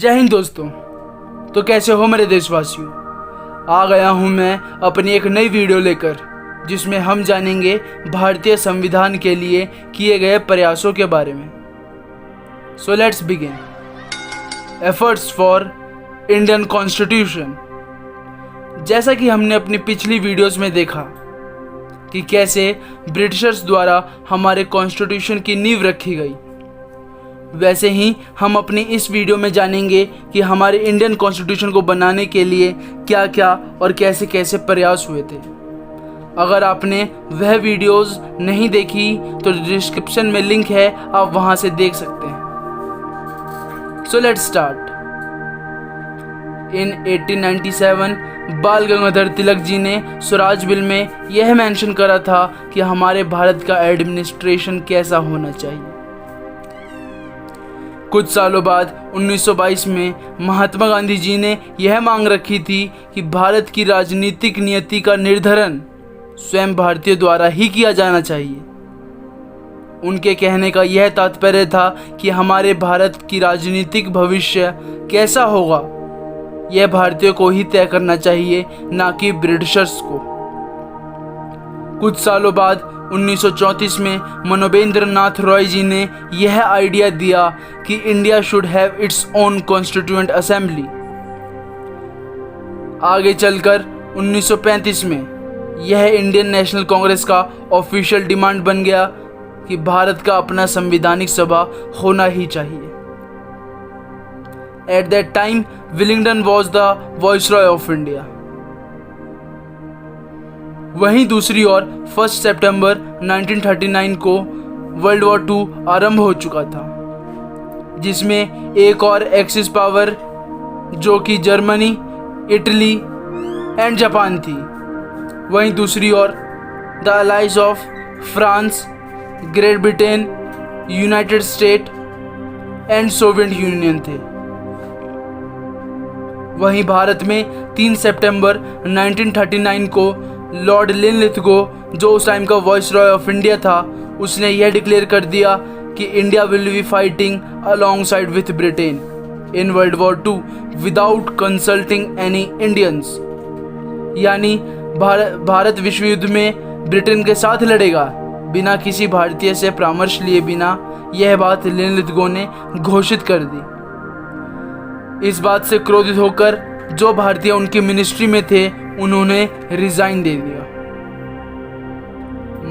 जय हिंद दोस्तों। तो कैसे हो मेरे देशवासियों। आ गया हूँ मैं अपनी एक नई वीडियो लेकर, जिसमें हम जानेंगे भारतीय संविधान के लिए किए गए प्रयासों के बारे में। So let's begin. Efforts for Indian constitution. जैसा कि हमने अपनी पिछली वीडियोस में देखा कि कैसे ब्रिटिशर्स द्वारा हमारे कॉन्स्टिट्यूशन की नींव रखी गई, वैसे ही हम अपनी इस वीडियो में जानेंगे कि हमारे इंडियन कॉन्स्टिट्यूशन को बनाने के लिए क्या क्या और कैसे कैसे प्रयास हुए थे। अगर आपने वह वीडियोस नहीं देखी तो डिस्क्रिप्शन में लिंक है, आप वहां से देख सकते हैं। So let's start. इन 1897 बाल गंगाधर तिलक जी ने स्वराज बिल में यह मेंशन करा था कि हमारे भारत का एडमिनिस्ट्रेशन कैसा होना चाहिए। कुछ सालों बाद 1922 में महात्मा गांधी जी ने यह मांग रखी थी कि भारत की राजनीतिक नियति का निर्धारण स्वयं भारतीयों द्वारा ही किया जाना चाहिए। उनके कहने का यह तात्पर्य था कि हमारे भारत की राजनीतिक भविष्य कैसा होगा यह भारतीयों को ही तय करना चाहिए, ना कि ब्रिटिशर्स को। कुछ सालों बाद 1934 में मनोबेंद्र नाथ रॉय जी ने यह आइडिया दिया कि India should have its own constituent assembly. आगे चलकर 1935 में यह इंडियन नेशनल कांग्रेस का ऑफिशियल डिमांड बन गया कि भारत का अपना संवैधानिक सभा होना ही चाहिए। At that time Willingdon was the viceroy of India. वहीं दूसरी ओर 1 सितंबर 1939 को वर्ल्ड वॉर 2 आरंभ हो चुका था, जिसमें एक और एक्सिस पावर जो कि जर्मनी, इटली एंड जापान थी। वहीं दूसरी ओर the allies of France, Great Britain, United State and Soviet Union थे। वहीं भारत में 3 सितंबर 1939 को लॉर्ड लिनलिथगो, जो उस टाइम का वाइसरॉय ऑफ इंडिया था, उसने यह डिक्लेयर कर दिया कि India will be fighting alongside with Britain in world war 2 without consulting any Indians. यानी भारत विश्व युद्ध में ब्रिटेन के साथ लड़ेगा बिना किसी भारतीय से परामर्श लिए बिना। यह बात लिनलिथगो ने घोषित कर दी। इस बात से क्रोधित होकर जो भारतीय उनकी मिनिस्ट्री में थे, उन्होंने रिजाइन दे दिया।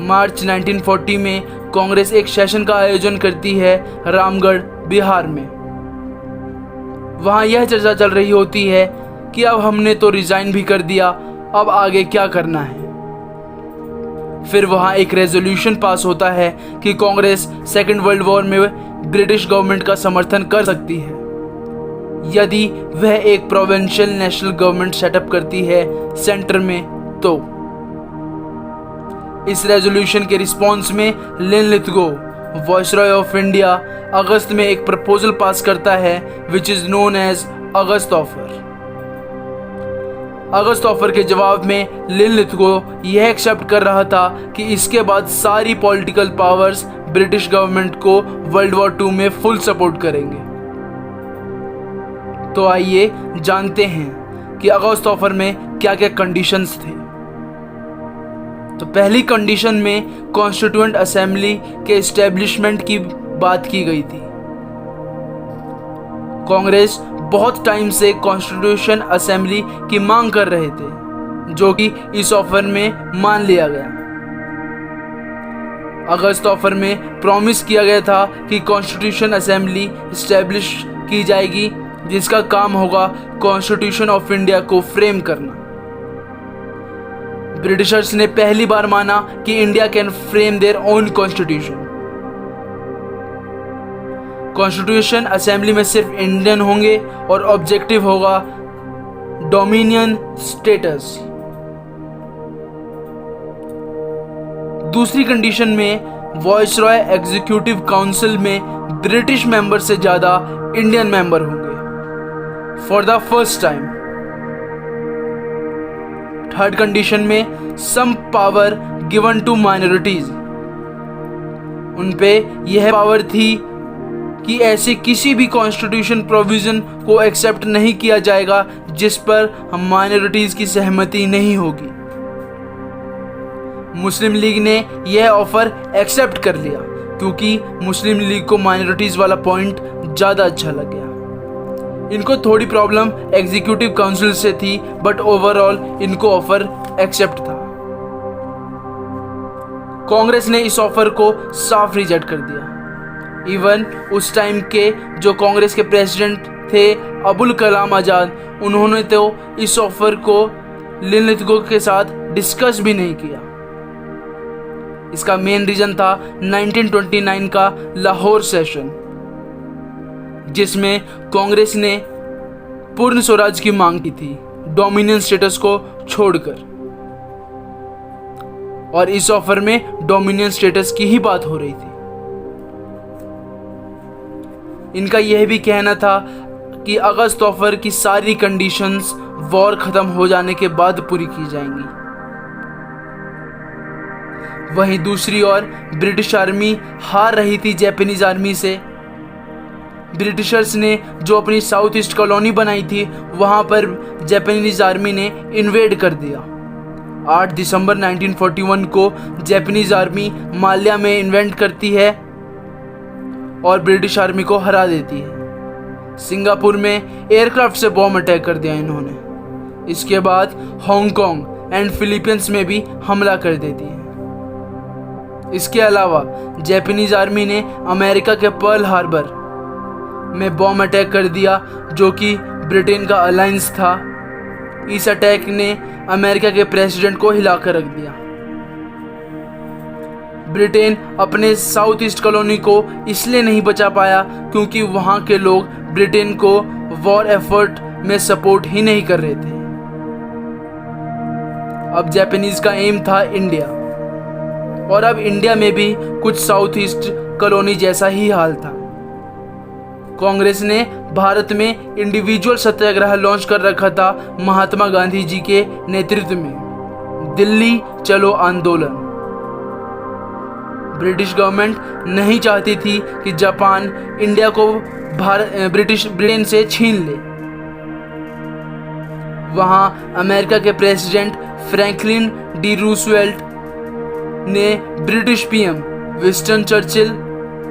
मार्च 1940 में कांग्रेस एक सेशन का आयोजन करती है रामगढ़, बिहार में। वहां यह चर्चा चल रही होती है कि अब हमने तो रिजाइन भी कर दिया, अब आगे क्या करना है। फिर वहां एक रेजोल्यूशन पास होता है कि कांग्रेस सेकेंड वर्ल्ड वॉर में ब्रिटिश गवर्नमेंट का समर्थन कर सकती है यदि वह एक प्रोविंशियल नेशनल गवर्नमेंट सेटअप करती है सेंटर में। तो इस रेजोल्यूशन के रिस्पॉन्स में लिनलिथगो, वाइसरॉय ऑफ इंडिया, अगस्त में एक प्रपोजल पास करता है which is known as August offer. August offer के जवाब में लिनलिथगो यह एक्सेप्ट कर रहा था कि इसके बाद सारी पॉलिटिकल पावर्स ब्रिटिश गवर्नमेंट को वर्ल्ड वॉर 2 में फुल सपोर्ट करेंगे। तो आइए जानते हैं कि अगस्त ऑफर में क्या क्या कंडीशंस थे। तो पहली कंडीशन में कॉन्स्टिट्यूएंट असेंबली के एस्टेब्लिशमेंट की बात की गई थी। कांग्रेस बहुत टाइम से कॉन्स्टिट्यूशन असेंबली की मांग कर रहे थे, जो कि इस ऑफर में मान लिया गया। अगस्त ऑफर में प्रॉमिस किया गया था कि कॉन्स्टिट्यूशन असेंबली एस्टेब्लिश की जाएगी, जिसका काम होगा कॉन्स्टिट्यूशन ऑफ इंडिया को फ्रेम करना। ब्रिटिशर्स ने पहली बार माना कि India can frame their own constitution. Constitution assembly में सिर्फ इंडियन होंगे और ऑब्जेक्टिव होगा डोमिनियन स्टेटस। दूसरी कंडीशन में वाइसरॉय एग्जीक्यूटिव काउंसिल में ब्रिटिश मेंबर से ज्यादा इंडियन मेंबर होंगे for the first time. Third condition में some power given to minorities. उन पे यह पावर थी कि ऐसे किसी भी कॉन्स्टिट्यूशन प्रोविज़न को एक्सेप्ट नहीं किया जाएगा जिस पर हम माइनॉरिटीज़ की सहमति नहीं होगी। मुस्लिम लीग ने यह ऑफ़र एक्सेप्ट कर लिया क्योंकि मुस्लिम लीग को माइनॉरिटीज़ वाला पॉइंट ज़्यादा अच्छा लग गया। इनको थोड़ी प्रॉब्लम एग्जीक्यूटिव काउंसिल से थी, बट ओवरऑल इनको ऑफ़र एक्सेप्ट था। कांग्रेस ने इस ऑफ़र को साफ रिजेक्ट कर दिया। इवन उस टाइम के जो कांग्रेस के प्रेसिडेंट थे अबुल कलाम आज़ाद, उन्होंने तो इस ऑफ़र को लिनलिथगो के साथ डिस्कस भी नहीं किया। इसका मेन रीज़न था 1929 का लाहौर सेशन, जिसमें कांग्रेस ने पूर्ण स्वराज की मांग की थी, डोमिनियन स्टेटस को छोड़कर, और इस ऑफर में डोमिनियन स्टेटस की ही बात हो रही थी। इनका यह भी कहना था कि अगस्त ऑफर की सारी कंडीशंस वॉर खत्म हो जाने के बाद पूरी की जाएंगी। वहीं दूसरी ओर ब्रिटिश आर्मी हार रही थी जापानीज आर्मी से। ब्रिटिशर्स ने जो अपनी साउथ ईस्ट कॉलोनी बनाई थी वहां पर जापानीज आर्मी ने इन्वेड कर दिया। 8 दिसंबर 1941 को जापानीज आर्मी माल्या में इन्वेंट करती है और ब्रिटिश आर्मी को हरा देती है। सिंगापुर में एयरक्राफ्ट से बॉम्ब अटैक कर दिया इन्होंने। इसके बाद हांगकांग एंड फिलीपींस में भी हमला कर देती है। इसके अलावा जापानीज आर्मी ने अमेरिका के पर्ल हार्बर में बॉम्ब अटैक कर दिया, जो कि ब्रिटेन का अलायंस था। इस अटैक ने अमेरिका के प्रेसिडेंट को हिलाकर रख दिया। ब्रिटेन अपने साउथ ईस्ट कॉलोनी को इसलिए नहीं बचा पाया क्योंकि वहां के लोग ब्रिटेन को वॉर एफर्ट में सपोर्ट ही नहीं कर रहे थे। अब जापानीज का एम था इंडिया, और अब इंडिया में भी कुछ साउथ ईस्ट कॉलोनी जैसा ही हाल था। कांग्रेस ने भारत में इंडिविजुअल सत्याग्रह लॉन्च कर रखा था महात्मा गांधी जी के नेतृत्व में, दिल्ली चलो आंदोलन। ब्रिटिश गवर्नमेंट नहीं चाहती थी कि जापान इंडिया को ब्रिटेन से छीन ले। वहां अमेरिका के प्रेसिडेंट फ्रैंकलिन डी रूजवेल्ट ने ब्रिटिश पीएम विंस्टन चर्चिल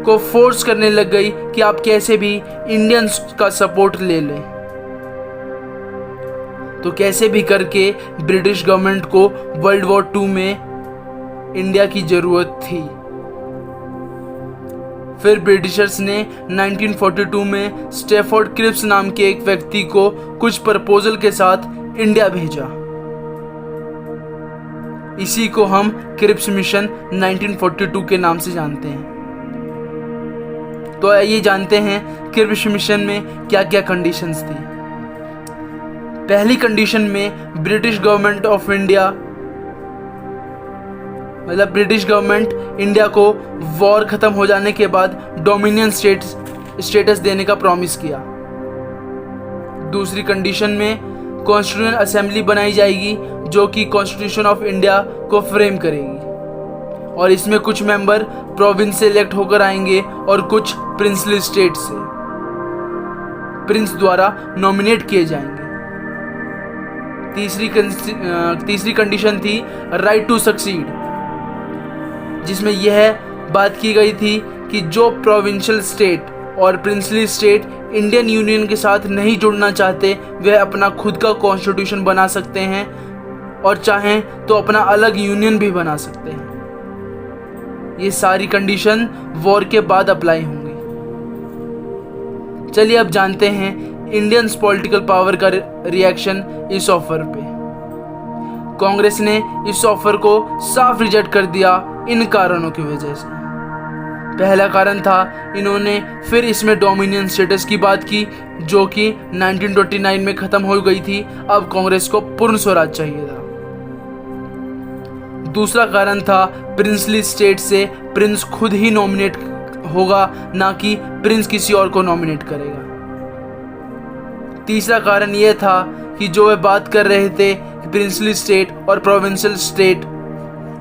को फोर्स करने लग गई कि आप कैसे भी इंडियंस का सपोर्ट ले लें। तो कैसे भी करके ब्रिटिश गवर्नमेंट को वर्ल्ड वॉर 2 में इंडिया की जरूरत थी। फिर ब्रिटिशर्स ने 1942 में स्टैफोर्ड क्रिप्स नाम के एक व्यक्ति को कुछ प्रपोजल के साथ इंडिया भेजा। इसी को हम क्रिप्स मिशन 1942 के नाम से जानते हैं। तो आइए जानते हैं क्रिप्स मिशन में क्या क्या कंडीशंस थी। पहली कंडीशन में ब्रिटिश गवर्नमेंट ऑफ इंडिया, मतलब ब्रिटिश गवर्नमेंट इंडिया को वॉर खत्म हो जाने के बाद डोमिनियन स्टेटस देने का प्रॉमिस किया। दूसरी कंडीशन में कॉन्स्टिट्यूशन असेंबली बनाई जाएगी जो कि कॉन्स्टिट्यूशन ऑफ इंडिया को फ्रेम करेगी, और इसमें कुछ मेंबर प्रोविंस से इलेक्ट होकर आएंगे और कुछ प्रिंसली स्टेट से प्रिंस द्वारा नॉमिनेट किए जाएंगे। तीसरी कंडीशन थी राइट टू सक्सीड, जिसमें यह बात की गई थी कि जो प्रोविंशियल स्टेट और प्रिंसली स्टेट इंडियन यूनियन के साथ नहीं जुड़ना चाहते वह अपना खुद का कॉन्स्टिट्यूशन बना सकते हैं, और चाहें तो अपना अलग यूनियन भी बना सकते हैं। ये सारी कंडीशन वॉर के बाद अप्लाई होंगी। चलिए अब जानते हैं इंडियंस पॉलिटिकल पावर का रिएक्शन इस ऑफर पे। कांग्रेस ने इस ऑफर को साफ रिजेक्ट कर दिया इन कारणों की वजह से। पहला कारण था इन्होंने फिर इसमें डोमिनियन स्टेटस की बात की जो कि 1929 में खत्म हो गई थी। अब कांग्रेस को पूर्ण स्वराज चाहिए था। दूसरा कारण था प्रिंसली स्टेट से प्रिंस खुद ही नॉमिनेट होगा, ना कि प्रिंस किसी और को नॉमिनेट करेगा। तीसरा कारण यह था कि जो वे बात कर रहे थे प्रिंसली स्टेट और प्रोविंशियल स्टेट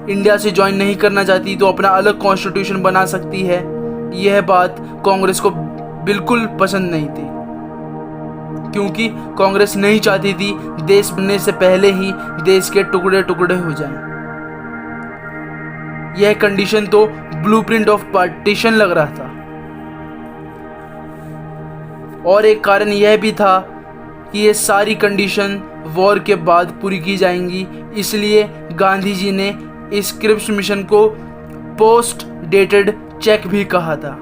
इंडिया से ज्वाइन नहीं करना चाहती तो अपना अलग कॉन्स्टिट्यूशन बना सकती है, यह बात कांग्रेस को बिल्कुल पसंद नहीं थी, क्योंकि कांग्रेस नहीं चाहती थी देश बनने से पहले ही देश के टुकड़े टुकड़े हो जाएं। यह कंडीशन तो ब्लूप्रिंट ऑफ पार्टीशन लग रहा था। और एक कारण यह भी था कि ये सारी कंडीशन वॉर के बाद पूरी की जाएंगी, इसलिए गांधी जी ने इस क्रिप्स मिशन को पोस्ट डेटेड चेक भी कहा था।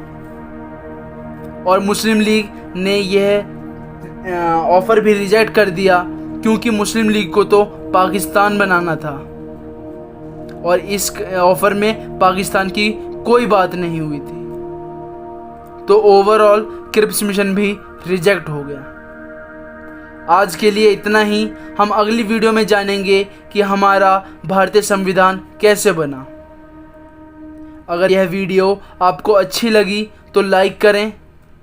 और मुस्लिम लीग ने यह ऑफर भी रिजेक्ट कर दिया, क्योंकि मुस्लिम लीग को तो पाकिस्तान बनाना था और इस ऑफर में पाकिस्तान की कोई बात नहीं हुई थी। तो ओवरऑल क्रिप्स मिशन भी रिजेक्ट हो गया। आज के लिए इतना ही। हम अगली वीडियो में जानेंगे कि हमारा भारतीय संविधान कैसे बना। अगर यह वीडियो आपको अच्छी लगी तो लाइक करें,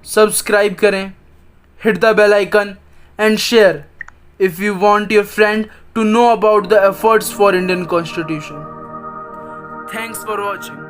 सब्सक्राइब करें, hit the bell icon and share if you want your friend to know about the efforts for Indian Constitution. Thanks for watching.